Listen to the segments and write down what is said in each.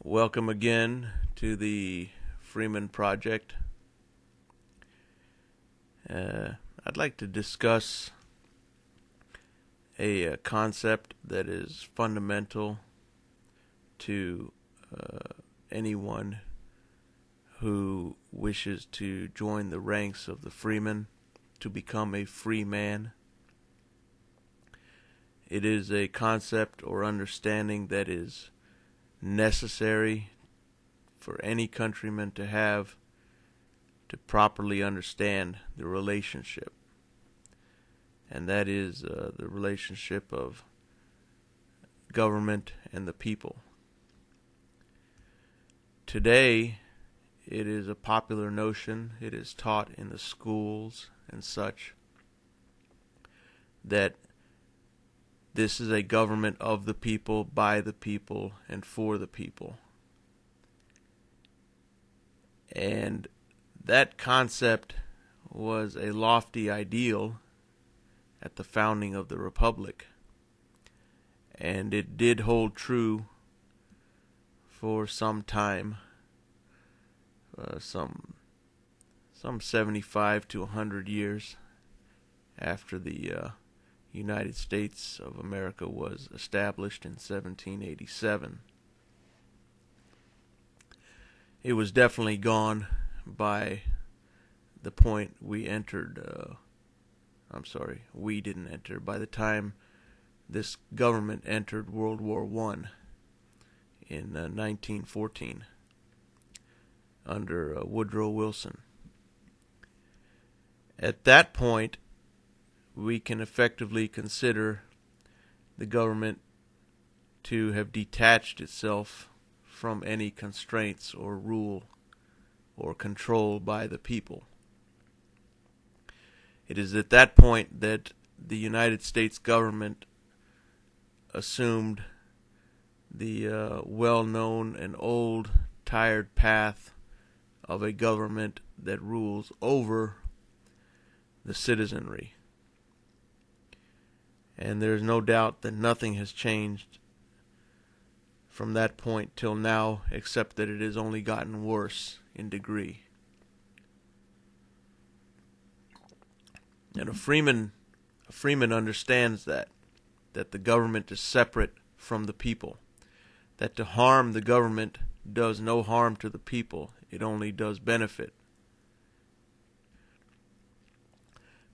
Welcome again to the Freeman Project. I'd like to discuss a concept that is fundamental to anyone who wishes to join the ranks of the freemen, to become a free man. It is a concept or understanding that is necessary for any countryman to have to properly understand the relationship. And that is the relationship of government and the people. Today, it is a popular notion, it is taught in the schools and such, that this is a government of the people, by the people, and for the people. And that concept was a lofty ideal at the founding of the Republic. And it did hold true for some time, some 75 to 100 years after the United States of America was established in 1787. It was definitely gone by the point we entered, we didn't enter, by the time this government entered World War I in 1914 under Woodrow Wilson. At that point, we can effectively consider the government to have detached itself from any constraints or rule or control by the people. It is at that point that the United States government assumed the well-known and old, tired path of a government that rules over the citizenry. And there's no doubt that nothing has changed from that point till now, except that it has only gotten worse in degree. And a freeman understands that the government is separate from the people, that to harm the government does no harm to the people, it only does benefit.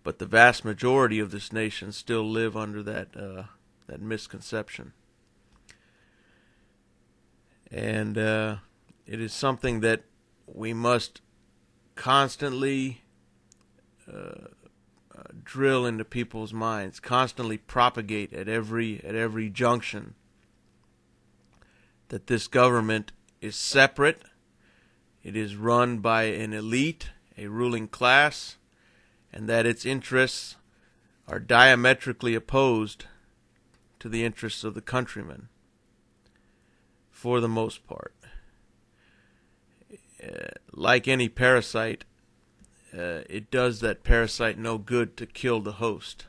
But the vast majority of this nation still live under that misconception. And it is something that we must constantly drill into people's minds, constantly propagate at every junction, that this government is separate, it is run by an elite, a ruling class, and that its interests are diametrically opposed to the interests of the countrymen, for the most part. Like any parasite, it does that parasite no good to kill the host.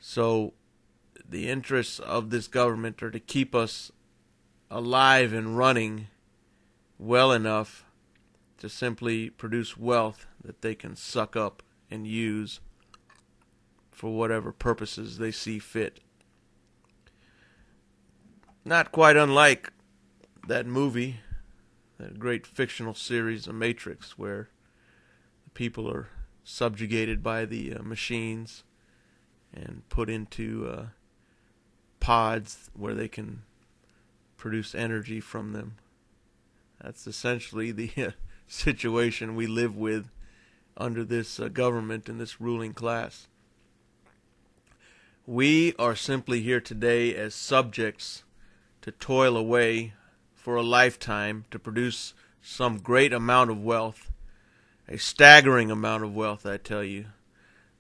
So the interests of this government are to keep us alive and running well enough to simply produce wealth that they can suck up and use for whatever purposes they see fit. Not quite unlike that movie, that great fictional series, The Matrix, where the people are subjugated by the machines and put into pods where they can produce energy from them. That's essentially the situation we live with under this government and this ruling class. We are simply here today as subjects to toil away for a lifetime to produce some great amount of wealth, a staggering amount of wealth, I tell you.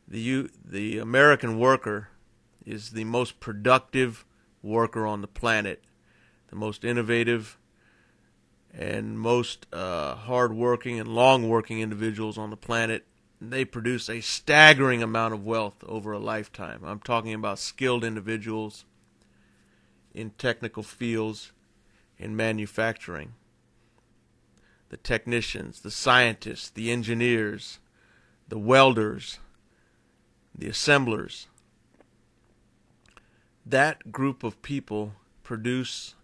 The American worker is the most productive worker on the planet, the most innovative and most hard-working and long-working individuals on the planet. They produce a staggering amount of wealth over a lifetime. I'm talking about skilled individuals in technical fields, in manufacturing. The technicians, the scientists, the engineers, the welders, the assemblers. That group of people produce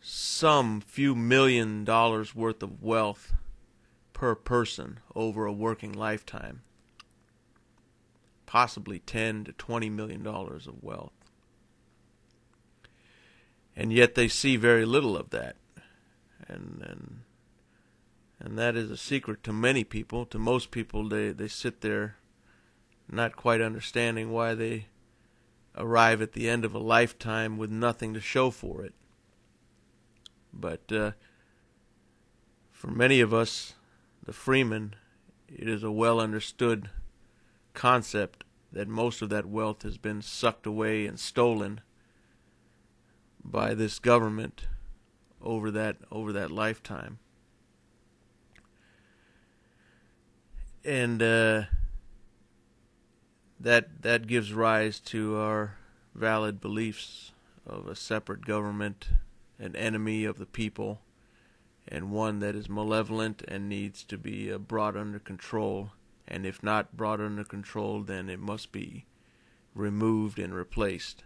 some few $1 million worth of wealth per person over a working lifetime. Possibly $10 to $20 million of wealth. And yet they see very little of that. And that is a secret to many people. To most people, they sit there not quite understanding why they arrive at the end of a lifetime with nothing to show for it. But for many of us, the freemen, it is a well understood concept that most of that wealth has been sucked away and stolen by this government over that lifetime. And that gives rise to our valid beliefs of a separate government, an enemy of the people, and one that is malevolent and needs to be brought under control. And if not brought under control, then it must be removed and replaced.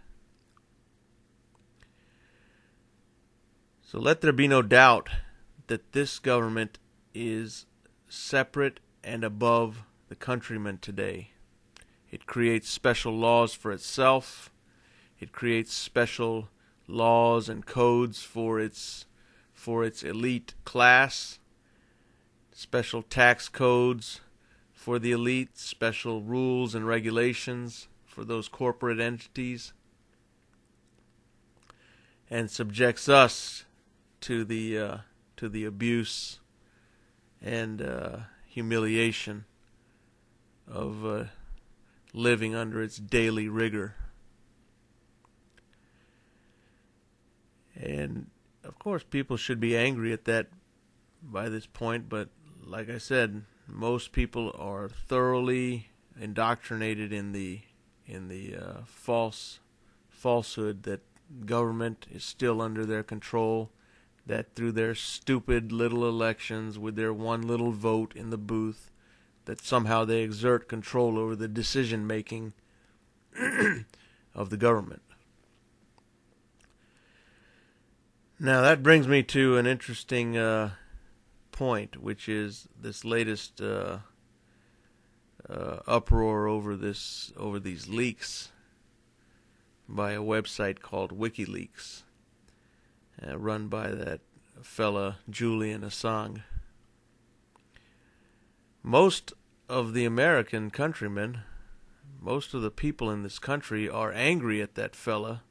So let there be no doubt that this government is separate and above the countrymen today. It creates special laws for itself. It creates special laws and codes for its elite class, special tax codes for the elite, special rules and regulations for those corporate entities, and subjects us to the abuse and humiliation of living under its daily rigor. And of course people should be angry at that by this point, but like I said, most people are thoroughly indoctrinated in the falsehood that government is still under their control, that through their stupid little elections with their one little vote in the booth, that somehow they exert control over the decision making of the government. Now that brings me to an interesting point, which is this latest uproar over these leaks by a website called WikiLeaks, run by that fella Julian Assange. Most of the American countrymen, most of the people in this country are angry at that fella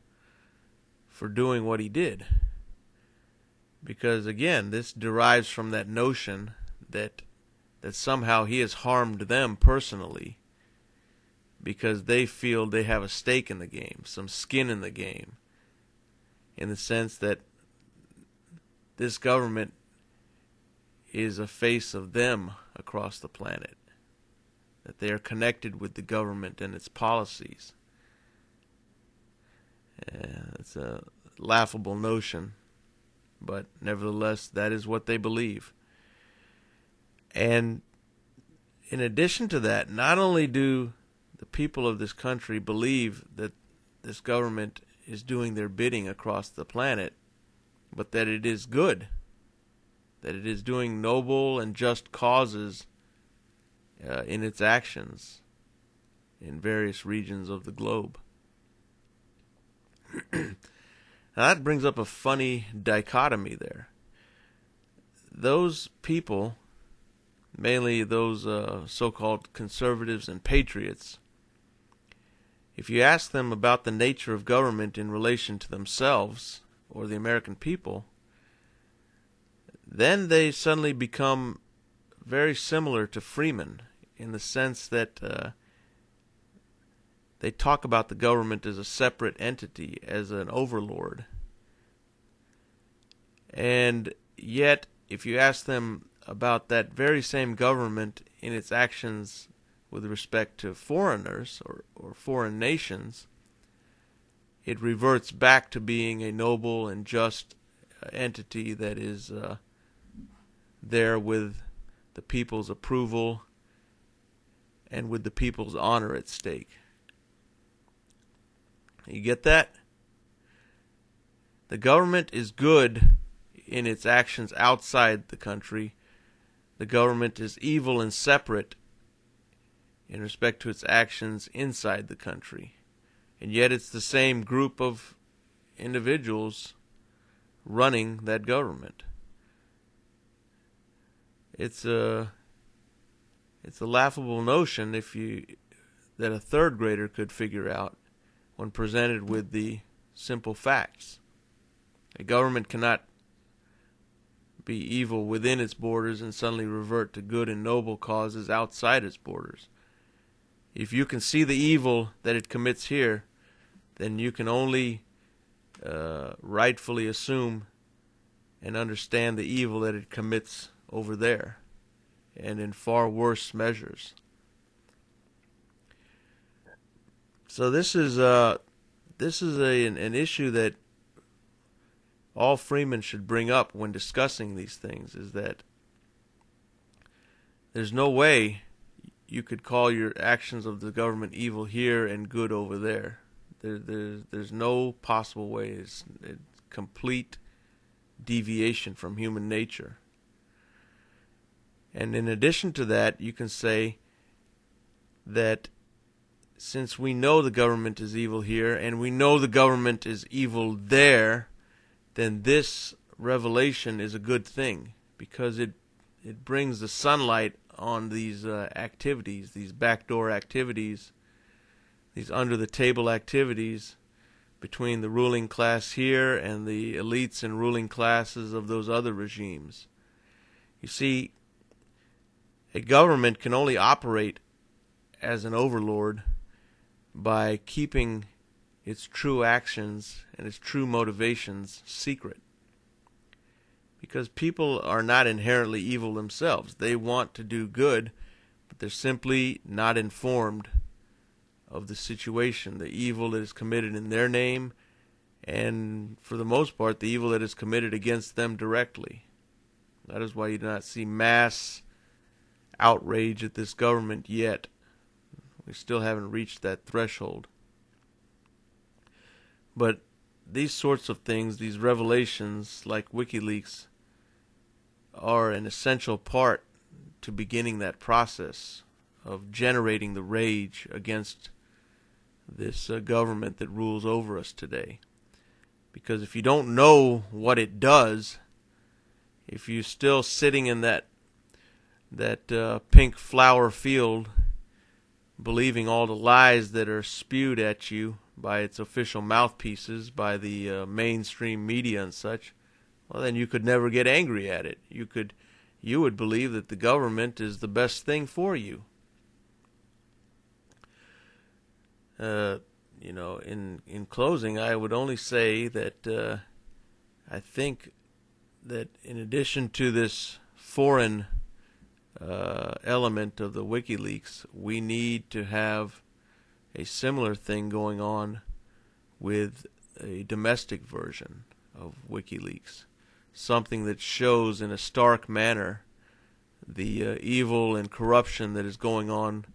for doing what he did. Because again, this derives from that notion that somehow he has harmed them personally because they feel they have a stake in the game, some skin in the game, in the sense that this government is a face of them across the planet, that they are connected with the government and its policies. It's a laughable notion, but nevertheless, that is what they believe. And in addition to that, not only do the people of this country believe that this government is doing their bidding across the planet, but that it is good, that it is doing noble and just causes in its actions in various regions of the globe. Now that brings up a funny dichotomy there. Those people, mainly those so-called conservatives and patriots, if you ask them about the nature of government in relation to themselves or the American people, then they suddenly become very similar to freemen in the sense that they talk about the government as a separate entity, as an overlord. And yet, if you ask them about that very same government in its actions with respect to foreigners or foreign nations, it reverts back to being a noble and just entity that is there with the people's approval and with the people's honor at stake. You get that? The government is good in its actions outside the country. The government is evil and separate in respect to its actions inside the country. And yet it's the same group of individuals running that government. It's a laughable notion that a third grader could figure out when presented with the simple facts. A government cannot be evil within its borders and suddenly revert to good and noble causes outside its borders. If you can see the evil that it commits here, then you can only rightfully assume and understand the evil that it commits over there, and in far worse measures. So this is an issue that all freemen should bring up when discussing these things, is that there's no way you could call your actions of the government evil here and good over there. There's no possible way. It's complete deviation from human nature. And in addition to that, you can say that since we know the government is evil here and we know the government is evil there, then this revelation is a good thing, because it brings the sunlight on these activities, these backdoor activities, these under-the-table activities between the ruling class here and the elites and ruling classes of those other regimes. You see, a government can only operate as an overlord by keeping its true actions and its true motivations secret. Because people are not inherently evil themselves. They want to do good, but they're simply not informed of the situation, the evil that is committed in their name, and for the most part, the evil that is committed against them directly. That is why you do not see mass outrage at this government yet. We still haven't reached that threshold. But these sorts of things, these revelations like WikiLeaks, are an essential part to beginning that process of generating the rage against this government that rules over us today. Because if you don't know what it does, if you're still sitting in that pink flower field, believing all the lies that are spewed at you by its official mouthpieces, by the mainstream media and such, well, then you could never get angry at it. You would believe that the government is the best thing for you. In closing, I would only say that I think that in addition to this foreign element of the WikiLeaks, we need to have a similar thing going on with a domestic version of WikiLeaks. Something that shows in a stark manner the evil and corruption that is going on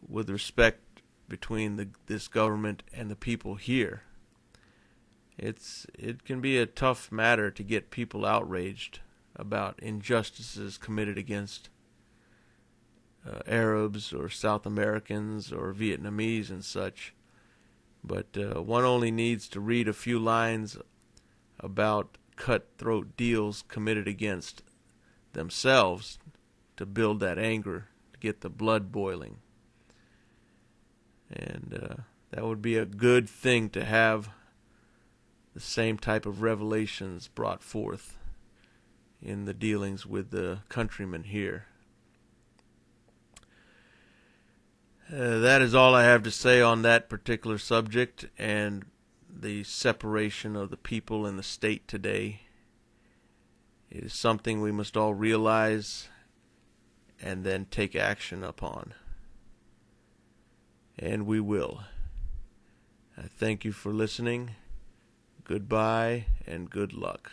with respect between this government and the people here. It can be a tough matter to get people outraged about injustices committed against Arabs or South Americans or Vietnamese and such. But one only needs to read a few lines about cutthroat deals committed against themselves to build that anger, to get the blood boiling. And that would be a good thing to have the same type of revelations brought forth in the dealings with the countrymen here. That is all I have to say on that particular subject and the separation of the people and the state today. It is something we must all realize and then take action upon. And we will. I thank you for listening. Goodbye and good luck.